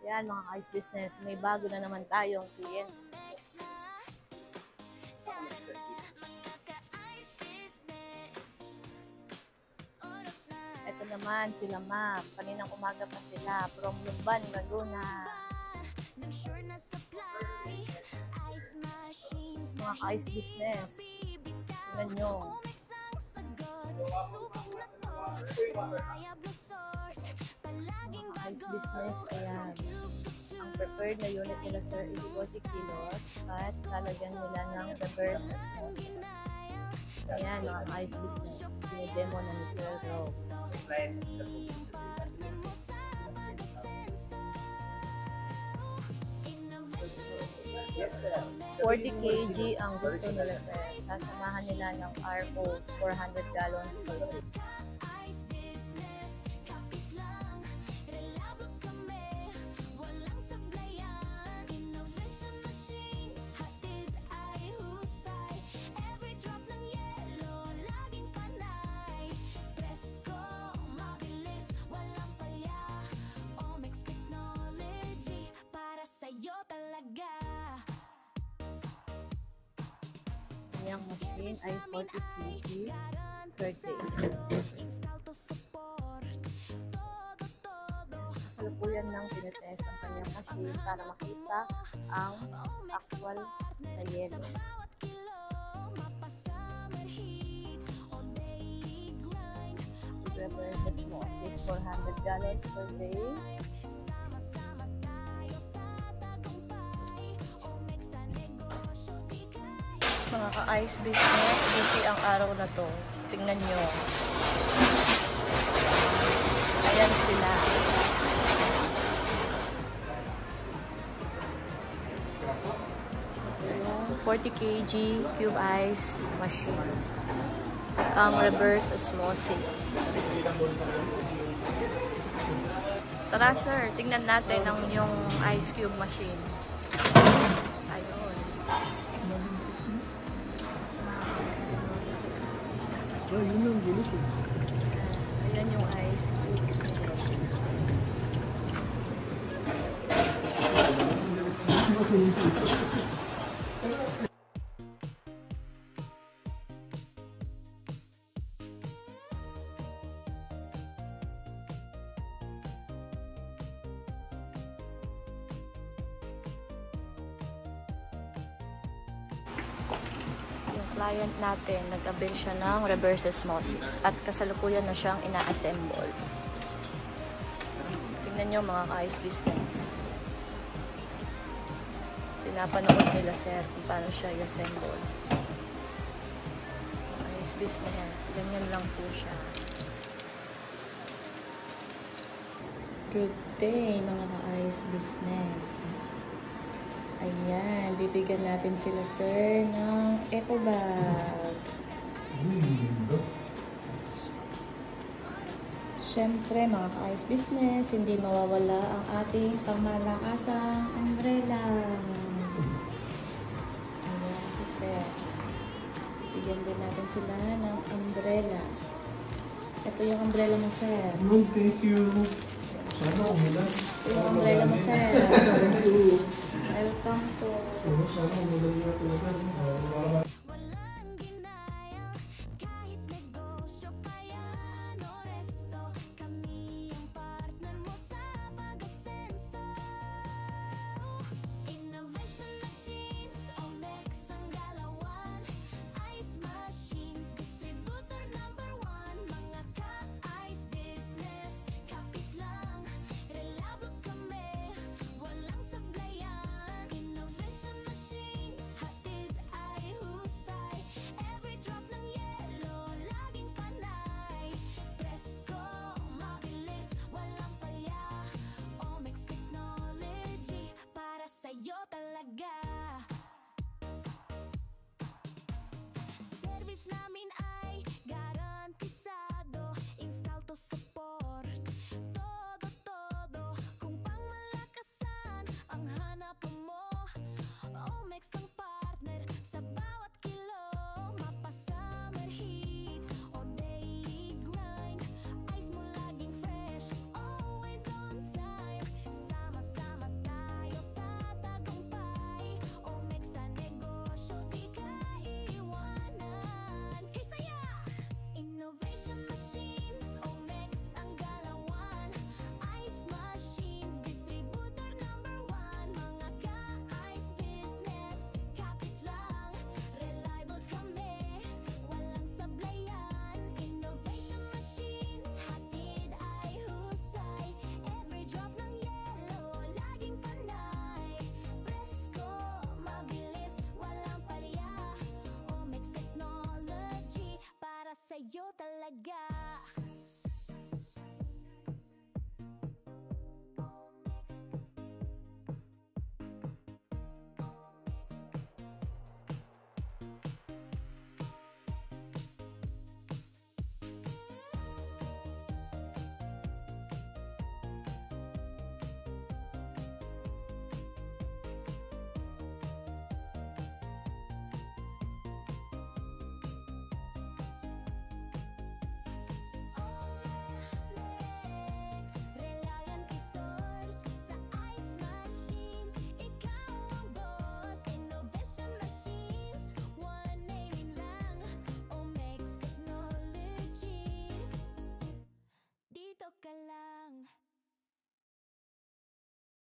Yan mga ka-ice business, may bago na naman tayong kliyente. Ito naman sila Ma'am. Kaninang umaga pa sila from Lumban, Laguna. Mga ka-ice business. Tingnan nyo. Mga ice business, ayan. Ang preferred na unit nila sir is 40 kilos at lalagyan nila ng reverse osmosis. Ayan mga ice business. Dinidemo na ni Sir Rob. 40 kg ang gusto nila sir. Sasamahan nila ng RO 400 gallons per day. Yung machine ay 40 kg per day. Kasalukuyan ng pinitest ang kanyang machine para makita ang actual na yelo. Reverse osmosis 400 gallons per day. Mga ka-ice business, busy ang araw na to. Tingnan nyo. Ayan sila. Yung 40 kg cube ice machine. Ang reverse osmosis. Tara sir, tingnan natin ang yung ice cube machine. Ayun. Ayan yung ice cube. Client natin, nag-avail siya ng reverse osmosis at kasalukuyan na siyang ina-assemble. Tingnan nyo mga ka-ice business. Pinapanood nila sir kung paano siya i-assemble. Ice business, ganyan lang po siya. Good day mga ka-ice business. Ayan, bibigyan natin sila sir ng eco bag. Siyempre mga ka-ice business, hindi mawawala ang ating pangmalakasang umbrella. Ayan si sir. Bibigyan din natin sila ng umbrella. Ito yung umbrella mo sir. Thank you. Sana umulan. Ito yung umbrella mo sir. Welcome to. Sana umulan nga talaga. bad guy.